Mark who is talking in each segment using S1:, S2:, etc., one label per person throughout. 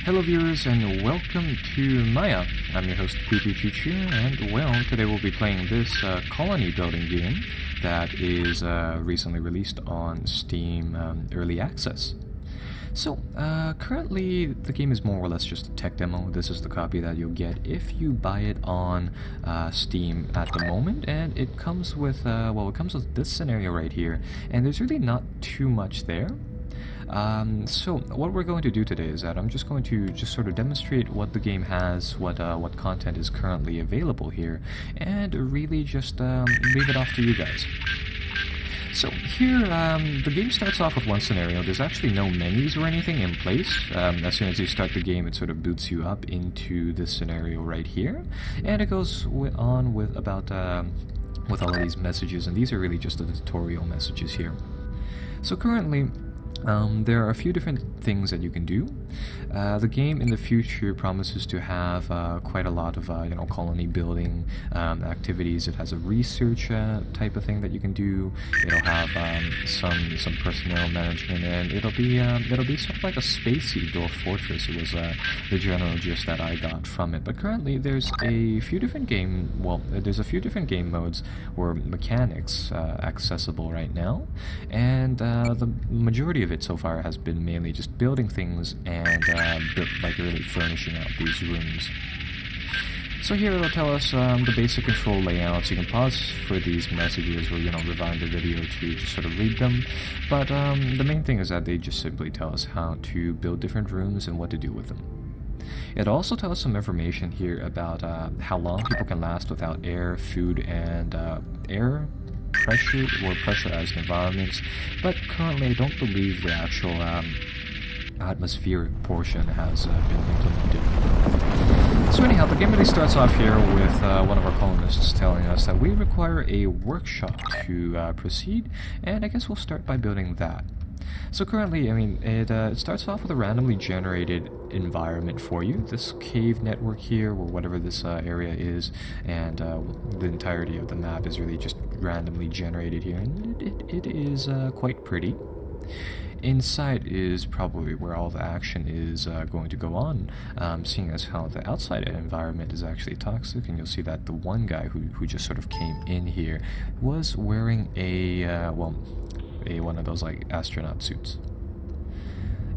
S1: Hello viewers and welcome to Maia. I'm your host Creepy Teacher, and well, today we'll be playing this colony building game that is recently released on Steam Early Access. So, currently the game is more or less just a tech demo. This is the copy that you'll get if you buy it on Steam at the moment, and it comes with, it comes with this scenario right here, and there's really not too much there. So what we're going to do today is that I'm just going to sort of demonstrate what the game has, what content is currently available here, and really just leave it off to you guys. So here, the game starts off with one scenario. There's actually no menus or anything in place. As soon as you start the game, it sort of boots you up into this scenario right here, and it goes on with about with all of these messages, and these are really just the tutorial messages here. So currently, there are a few different things that you can do. The game in the future promises to have quite a lot of colony building activities. It has a research type of thing that you can do. It'll have some personnel management, and it'll be sort of like a spacey Dwarf Fortress. It was the general gist that I got from it. But currently, there's a few different game modes or mechanics accessible right now, and the majority of it so far has been mainly just building things and really furnishing out these rooms. So here it'll tell us the basic control layouts. You can pause for these messages or rewind the video to just sort of read them, but the main thing is that they just simply tell us how to build different rooms and what to do with them. It also tells us some information here about how long people can last without air, food, and air pressure or pressurized environments, but currently I don't believe the actual atmospheric portion has been implemented. So anyhow, the game really starts off here with one of our colonists telling us that we require a workshop to proceed, and I guess we'll start by building that. So currently, it starts off with a randomly generated environment for you, this cave network here, or whatever this area is, and the entirety of the map is really just randomly generated here, and it is quite pretty. Inside is probably where all the action is going to go on, seeing as how the outside environment is actually toxic, and you'll see that the one guy who just sort of came in here was wearing one of those like astronaut suits.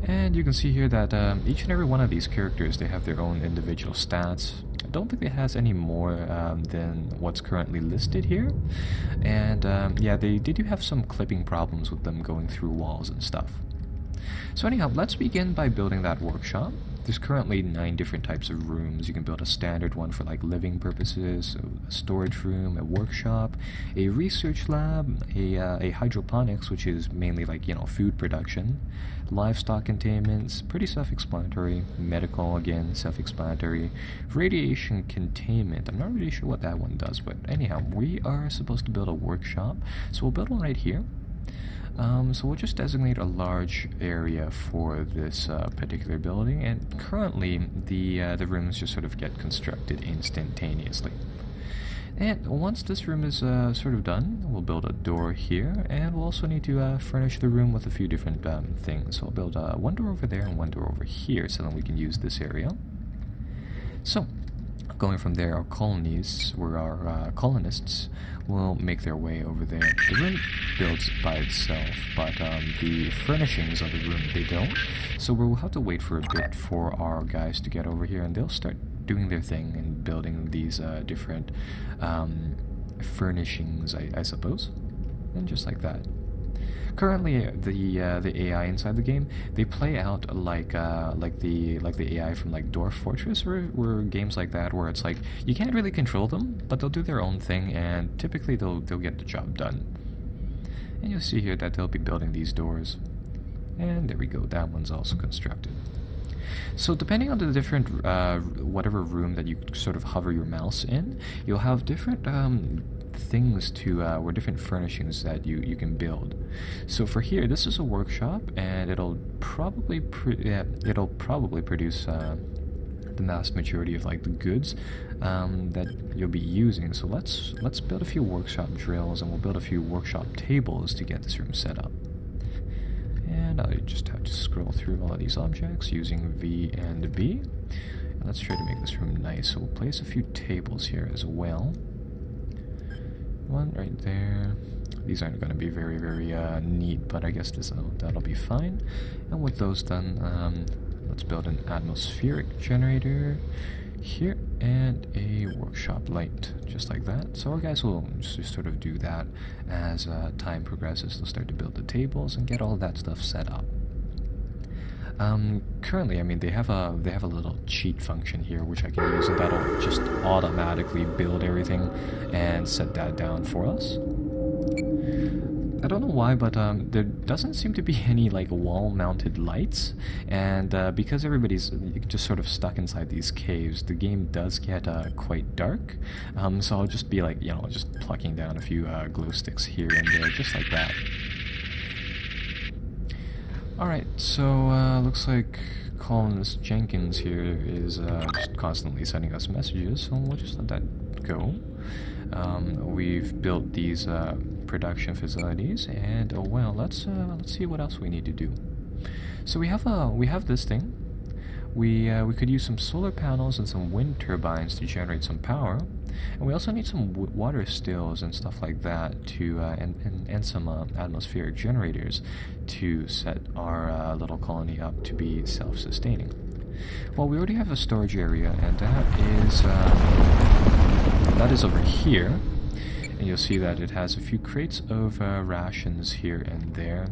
S1: And you can see here that each and every one of these characters, they have their own individual stats. I don't think it has any more than what's currently listed here. And yeah, they do have some clipping problems with them going through walls and stuff. So anyhow, let's begin by building that workshop. There's currently 9 different types of rooms. You can build a standard one for like living purposes, a storage room, a workshop, a research lab, a hydroponics, which is mainly like food production, livestock containments, pretty self-explanatory, medical, again self-explanatory, radiation containment. I'm not really sure what that one does, but anyhow, we are supposed to build a workshop, so we'll build one right here. So we'll just designate a large area for this particular building, and currently the rooms just sort of get constructed instantaneously. And once this room is sort of done, we'll build a door here, and we'll also need to furnish the room with a few different things. So I'll build one door over there and one door over here, so that we can use this area. So going from there, our colonists will make their way over there. The room builds by itself, but the furnishings of the room, they don't. So we'll have to wait for a bit for our guys to get over here, and they'll start doing their thing and building these different furnishings, I suppose. And just like that. Currently, the AI inside the game, they play out like the AI from like Dwarf Fortress or games like that, where it's like you can't really control them, but they'll do their own thing, and typically they'll get the job done. And you'll see here that they'll be building these doors, and there we go. That one's also constructed. So depending on the different whatever room that you sort of hover your mouse in, you'll have different things to or different furnishings that you can build. So for here, this is a workshop, and it'll probably produce the vast majority of like the goods that you'll be using. So let's build a few workshop drills, and we'll build a few workshop tables to get this room set up. And And I just have to scroll through all of these objects using V and B. And let's try to make this room nice. So we'll place a few tables here as well. One right there. These aren't going to be very, very neat, but I guess that'll be fine. And with those done, let's build an atmospheric generator here and a workshop light, just like that. So our guys will just sort of do that as time progresses. They'll start to build the tables and get all that stuff set up. Currently, I mean, they have a little cheat function here which I can use, and that'll just automatically build everything and set that down for us. I don't know why, but there doesn't seem to be any like wall-mounted lights, and because everybody's just sort of stuck inside these caves, the game does get quite dark. So I'll just be like, just plucking down a few glow sticks here and there, just like that. Alright, so looks like Colonist Jenkins here is just constantly sending us messages, so we'll just let that go. We've built these production facilities, and well, let's see what else we need to do. So we have this thing. We could use some solar panels and some wind turbines to generate some power, and we also need some water stills and stuff like that to and some atmospheric generators to set our little colony up to be self-sustaining. Well, we already have a storage area, and that is over here. And you'll see that it has a few crates of rations here and there.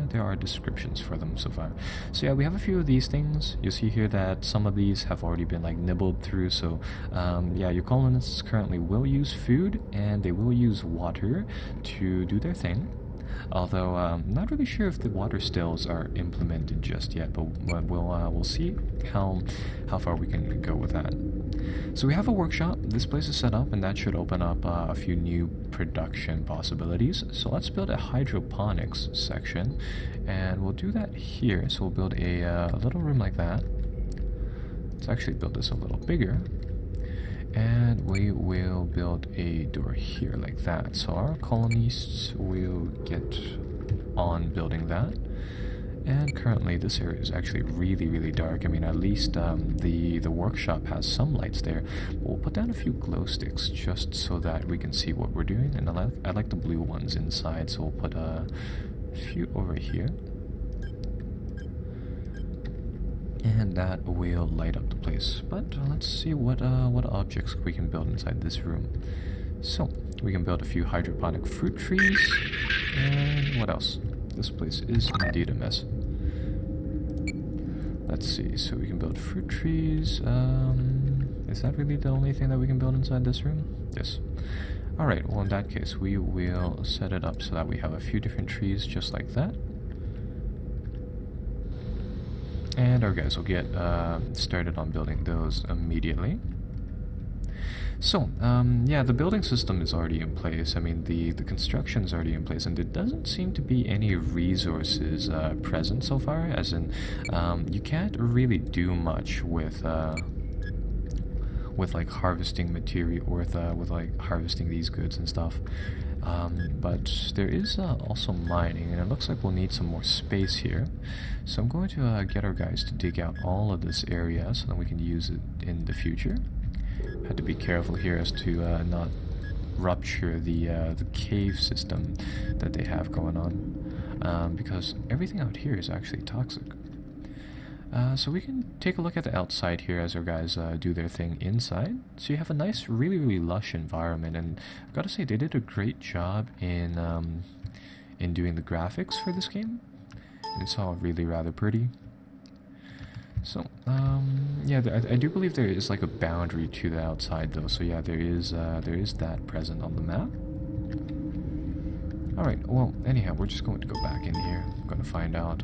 S1: There are descriptions for them so far. So yeah, we have a few of these things. You'll see here that some of these have already been like nibbled through. So yeah, your colonists currently will use food and they will use water to do their thing. Although I'm not really sure if the water stills are implemented just yet, but we'll see how far we can go with that. So we have a workshop. This place is set up, and that should open up a few new production possibilities. So let's build a hydroponics section, and we'll do that here. So we'll build a little room like that. Let's actually build this a little bigger. And we will build a door here like that. So our colonists will get on building that. And currently this area is actually really, really dark. I mean, at least the workshop has some lights there. We'll put down a few glow sticks just so that we can see what we're doing. And I like the blue ones inside, so we'll put a few over here. And that will light up the place. But let's see what objects we can build inside this room. So we can build a few hydroponic fruit trees. And what else? This place is indeed a mess. Let's see. So we can build fruit trees. Is that really the only thing that we can build inside this room? Yes. Alright, well in that case we will set it up so that we have a few different trees just like that. And our guys will get started on building those immediately. So, yeah, the building system is already in place. I mean, the construction is already in place, and there doesn't seem to be any resources present so far, as in, you can't really do much with like harvesting material, or with like harvesting these goods and stuff. But there is also mining, and it looks like we'll need some more space here. So I'm going to get our guys to dig out all of this area so that we can use it in the future. Had to be careful here as to not rupture the cave system that they have going on, because everything out here is actually toxic. So we can take a look at the outside here as our guys do their thing inside. So you have a nice, really, really lush environment, and I've got to say they did a great job in doing the graphics for this game. It's all really rather pretty. So yeah, I do believe there is like a boundary to the outside though. So yeah, there is that present on the map. All right. Well, anyhow, we're just going to go back in here. I'm going to find out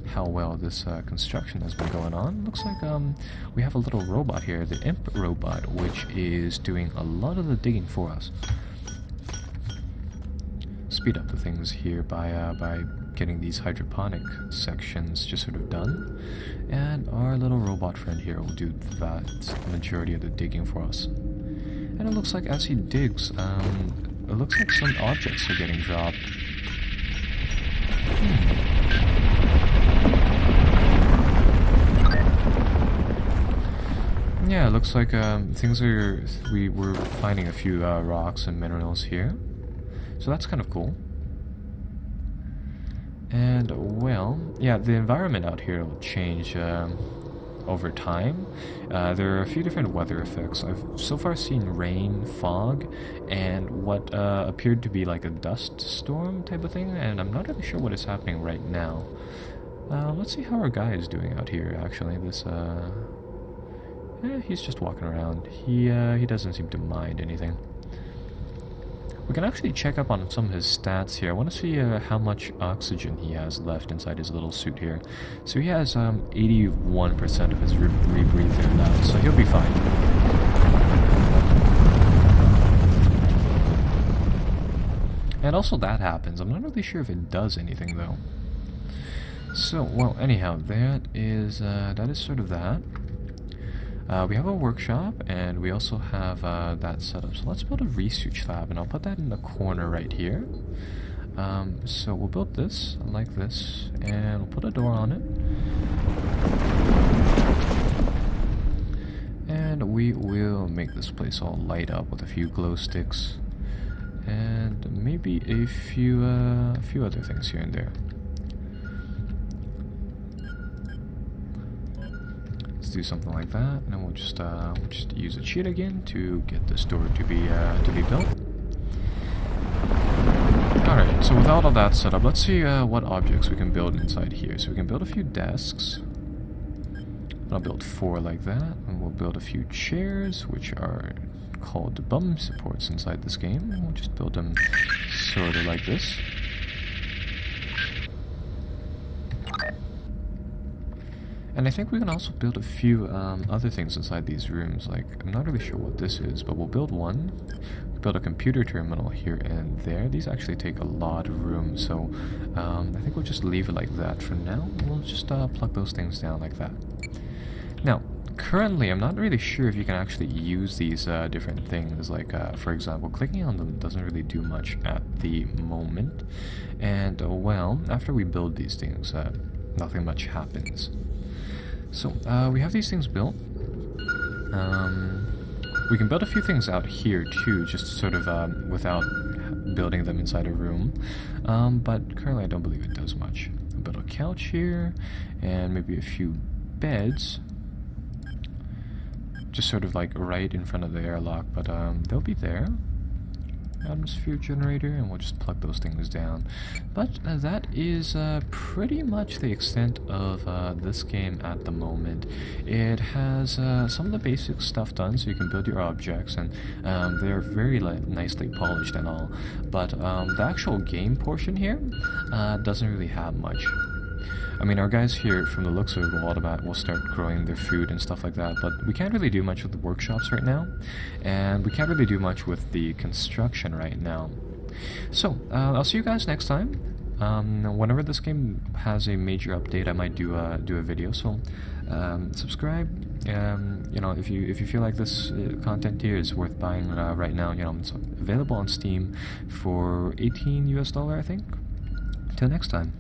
S1: how well this construction has been going on. Looks like we have a little robot here, the imp robot, which is doing a lot of the digging for us. Speed up the things here by getting these hydroponic sections just sort of done, and our little robot friend here will do the vast majority of the digging for us. And it looks like as he digs, it looks like some objects are getting dropped. Yeah, it looks like things are... We're finding a few rocks and minerals here. So that's kind of cool. And, well, yeah, the environment out here will change over time. There are a few different weather effects. I've so far seen rain, fog, and what appeared to be like a dust storm type of thing, and I'm not really sure what is happening right now. Let's see how our guy is doing out here, actually. This, he's just walking around. He doesn't seem to mind anything. We can actually check up on some of his stats here. I want to see how much oxygen he has left inside his little suit here. So he has 81% of his rebreathe air left, so he'll be fine. And also that happens. I'm not really sure if it does anything though. So, well, anyhow, that is sort of that. We have a workshop, and we also have that set up. So let's build a research lab, and I'll put that in the corner right here. So we'll build this, like this, and we'll put a door on it. And we will make this place all light up with a few glow sticks, and maybe a few other things here and there. Do something like that, and then we'll just use a cheat again to get this door to be built. Alright, so with all of that set up, let's see what objects we can build inside here. So we can build a few desks. I'll build 4 like that, and we'll build a few chairs, which are called bum supports inside this game. And we'll just build them sort of like this. And I think we can also build a few other things inside these rooms. Like, I'm not really sure what this is, but we'll build one. We'll build a computer terminal here and there. These actually take a lot of room, so I think we'll just leave it like that for now. We'll just plug those things down like that. Now, currently, I'm not really sure if you can actually use these different things. Like, for example, clicking on them doesn't really do much at the moment. And, well, after we build these things, nothing much happens. So, we have these things built. We can build a few things out here too, just sort of without building them inside a room. But currently I don't believe it does much. I'll build a couch here, and maybe a few beds. Just sort of like right in front of the airlock, but they'll be there. Atmosphere generator, and we'll just plug those things down. But that is pretty much the extent of this game at the moment. It has some of the basic stuff done, so you can build your objects, and they're very nicely polished and all. But the actual game portion here doesn't really have much. I mean, our guys here, from the looks of it, will start growing their food and stuff like that, but we can't really do much with the workshops right now, and we can't really do much with the construction right now. So, I'll see you guys next time. Whenever this game has a major update, I might do a video, so subscribe. You know, if you feel like this content here is worth buying right now, you know, it's available on Steam for $18 US, I think. Till next time.